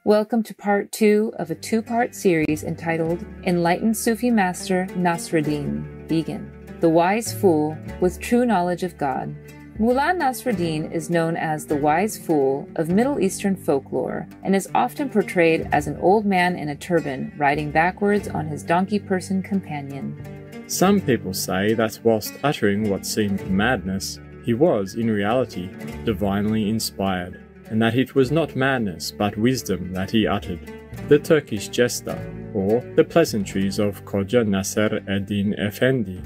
Welcome to part 2 of a 2-part series entitled Enlightened Sufi Master Nasruddin, Vegan, the Wise Fool with True Knowledge of God. Mullah Nasruddin is known as the Wise Fool of Middle Eastern folklore and is often portrayed as an old man in a turban riding backwards on his donkey-person companion. Some people say that whilst uttering what seemed madness, he was, in reality, divinely inspired, and that it was not madness but wisdom that he uttered. The Turkish jester, or the pleasantries of Khoja Nasser Eddin Effendi.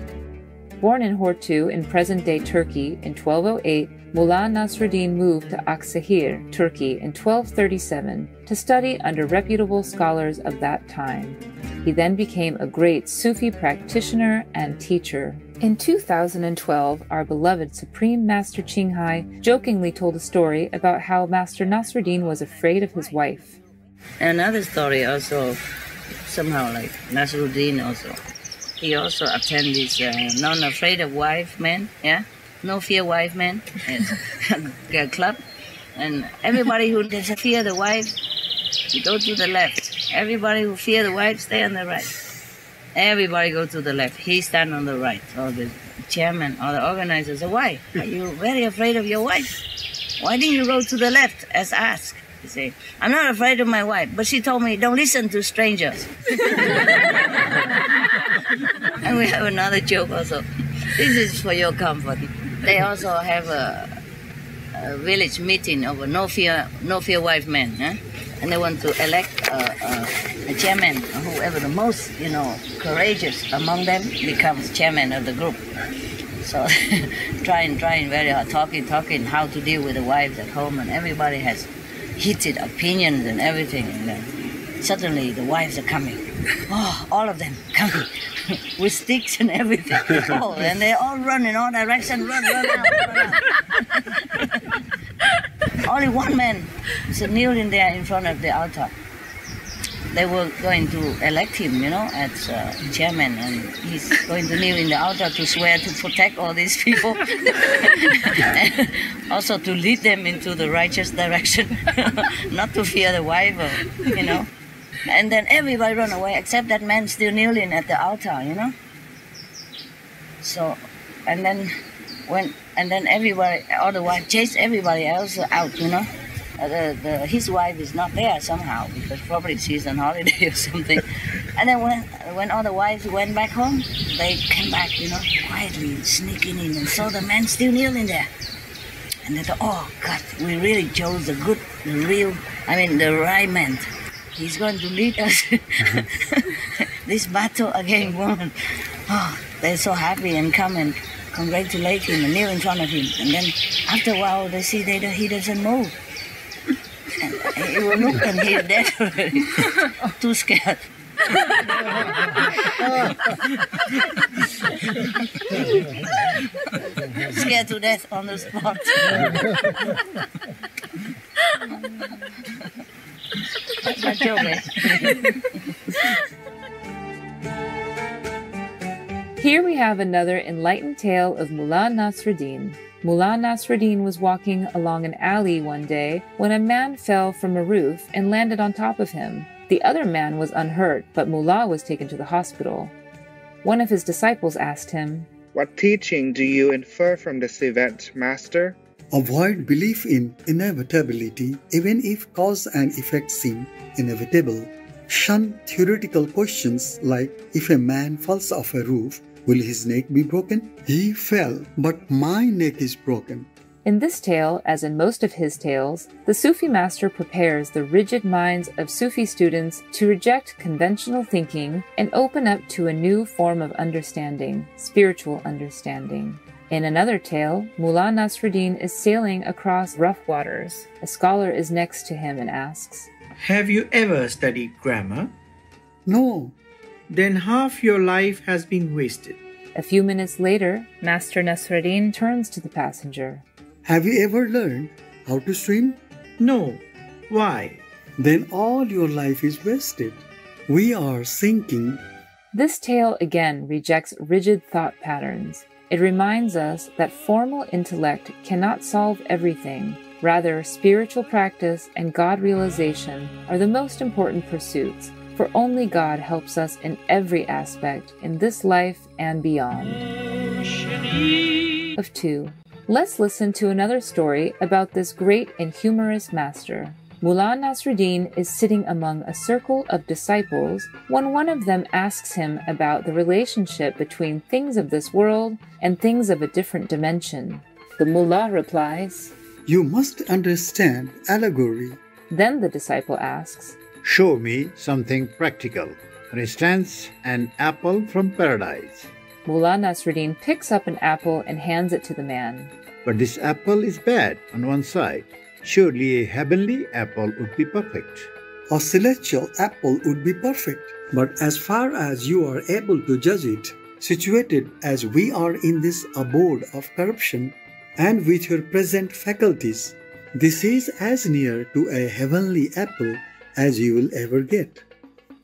Born in Hortu in present-day Turkey in 1208, Mullah Nasruddin moved to Aksahir, Turkey in 1237 to study under reputable scholars of that time. He then became a great Sufi practitioner and teacher. In 2012, our beloved Supreme Master Qinghai jokingly told a story about how Master Nasruddin was afraid of his wife. Another story also, somehow like Nasruddin also. He also attended this non-afraid of wife man, yeah? No fear wife man, a club. And everybody who doesn't fear the wife, you go to the left. Everybody who fear the wife, stay on the right. Everybody go to the left. He stand on the right. Or the chairman or the organizer said, why? Are you very afraid of your wife? Why didn't you go to the left as asked? He say, I'm not afraid of my wife, but she told me don't listen to strangers. And we have another joke also. This is for your comfort. They also have a village meeting of a no fear wife men, huh? And they want to elect a chairman, whoever the most, courageous among them becomes chairman of the group. So trying very hard, talking how to deal with the wives at home, and everybody has heated opinions and everything. And then suddenly the wives are coming. Oh, all of them coming with sticks and everything. Oh, and they all run in all directions, run out. Only one man is kneeling there in front of the altar. They were going to elect him, as chairman, and he's going to kneel in the altar to swear to protect all these people, and also to lead them into the righteous direction, not to fear the wife, And then everybody run away except that man still kneeling at the altar, So, and then everybody, all the wife chase everybody else out, his wife is not there somehow because probably she's on holiday or something. And then when all the wives went back home, they came back, quietly sneaking in and saw the man still kneeling there. And they thought, oh God, we really chose the right man. He's going to lead us this battle against woman. Oh, they're so happy and come and congratulate him and kneel in front of him. And then after a while, they see he doesn't move. And he will look and he's dead already. Too scared. Scared to death on the spot. That's my joke, eh? Here we have another enlightened tale of Mullah Nasruddin. Mullah Nasruddin was walking along an alley one day when a man fell from a roof and landed on top of him. The other man was unhurt, but Mullah was taken to the hospital. One of his disciples asked him, What teaching do you infer from this event, Master? Avoid belief in inevitability, even if cause and effect seem inevitable. Shun theoretical questions like, if a man falls off a roof, will his neck be broken? He fell, but my neck is broken. In this tale, as in most of his tales, the Sufi master prepares the rigid minds of Sufi students to reject conventional thinking and open up to a new form of understanding, spiritual understanding. In another tale, Mullah Nasruddin is sailing across rough waters. A scholar is next to him and asks, Have you ever studied grammar? No. Then half your life has been wasted. A few minutes later, Master Nasruddin turns to the passenger. Have you ever learned how to swim? No. Why? Then all your life is wasted. We are sinking. This tale again rejects rigid thought patterns. It reminds us that formal intellect cannot solve everything, Rather, spiritual practice and God realization are the most important pursuits, for only God helps us in every aspect in this life and beyond. Of 2. Let's listen to another story about this great and humorous master. Mullah Nasruddin is sitting among a circle of disciples when one of them asks him about the relationship between things of this world and things of a different dimension. The mullah replies, "You must understand allegory." Then the disciple asks, "Show me something practical. For instance, an apple from paradise." Mullah Nasruddin picks up an apple and hands it to the man. "But this apple is bad on one side. Surely a heavenly apple would be perfect." A celestial apple would be perfect, but as far as you are able to judge it, situated as we are in this abode of corruption, and with your present faculties, this is as near to a heavenly apple as you will ever get.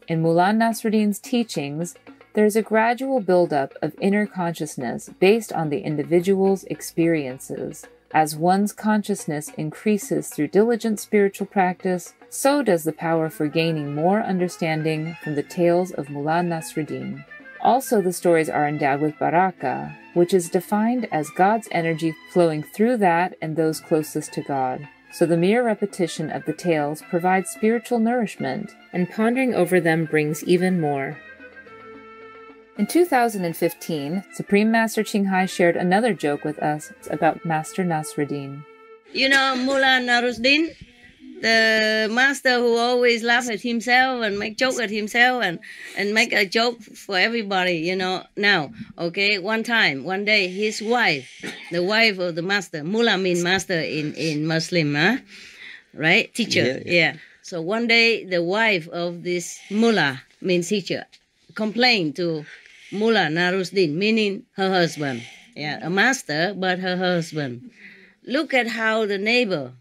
In Mullah Nasruddin's teachings, there is a gradual buildup of inner consciousness based on the individual's experiences. As one's consciousness increases through diligent spiritual practice, so does the power for gaining more understanding from the tales of Mullah Nasruddin. Also, the stories are endowed with baraka, which is defined as God's energy flowing through that and those closest to God. So the mere repetition of the tales provides spiritual nourishment, and pondering over them brings even more. In 2015, Supreme Master Ching Hai shared another joke with us about Master Nasruddin. You know Mullah Nasruddin, the master who always laughs at himself and make joke at himself and make a joke for everybody, you know. Now, okay, one day, his wife, the wife of the master, Mullah means master in Muslim, right? Teacher, yeah. So one day, the wife of this Mullah means teacher complained to Mullah Nasruddin, meaning her husband. Yeah, a master, but her husband. Look at how the neighbor,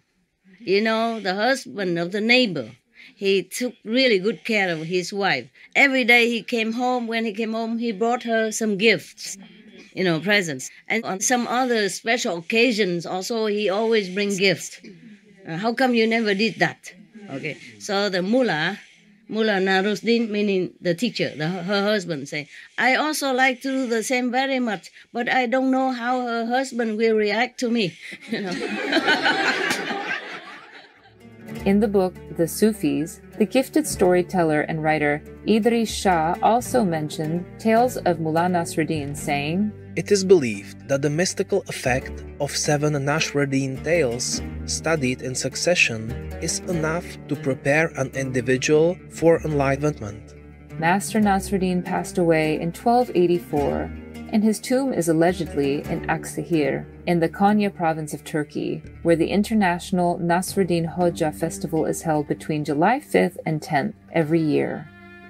you know, the husband of the neighbor, he took really good care of his wife. Every day when he came home, he brought her some gifts, you know, presents. And on some other special occasions also, he always bring gifts. How come you never did that? Okay, so the Mullah Nasruddin, meaning the teacher, her husband, say, I also like to do the same very much, but I don't know how her husband will react to me. You know. In the book The Sufis, the gifted storyteller and writer Idris Shah also mentioned tales of Mullah Nasruddin, saying, It is believed that the mystical effect of 7 Nasruddin tales studied in succession is enough to prepare an individual for enlightenment. Master Nasruddin passed away in 1284, and his tomb is allegedly in Aksehir, in the Konya province of Turkey, where the International Nasruddin Hoja festival is held between July 5th and 10th every year.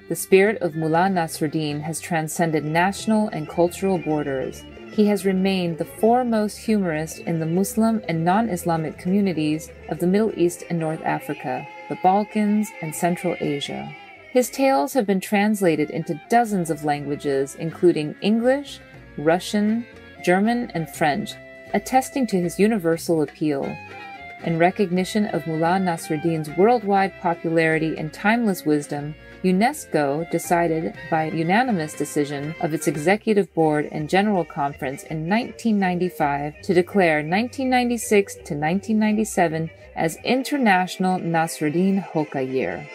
The spirit of Mullah Nasruddin has transcended national and cultural borders. He has remained the foremost humorist in the Muslim and non-Islamic communities of the Middle East and North Africa, the Balkans, and Central Asia. His tales have been translated into dozens of languages, including English, Russian, German, and French, attesting to his universal appeal. In recognition of Mullah Nasruddin's worldwide popularity and timeless wisdom, UNESCO decided by unanimous decision of its Executive Board and General Conference in 1995 to declare 1996 to 1997 as International Nasruddin Hoka Year.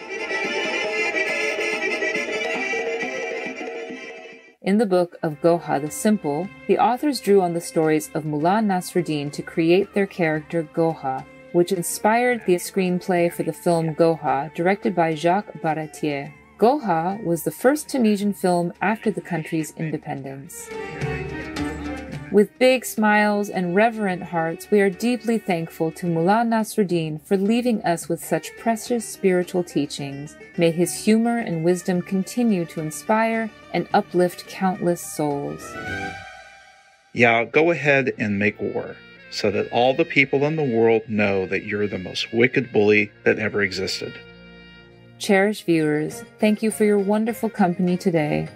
In the book of Goha the Simple, the authors drew on the stories of Mullah Nasruddin to create their character Goha, which inspired the screenplay for the film Goha, directed by Jacques Baratier. Goha was the first Tunisian film after the country's independence. With big smiles and reverent hearts, we are deeply thankful to Mullah Nasruddin for leaving us with such precious spiritual teachings. May his humor and wisdom continue to inspire and uplift countless souls. Yeah, go ahead and make war, so that all the people in the world know that you're the most wicked bully that ever existed. Cherished viewers, thank you for your wonderful company today.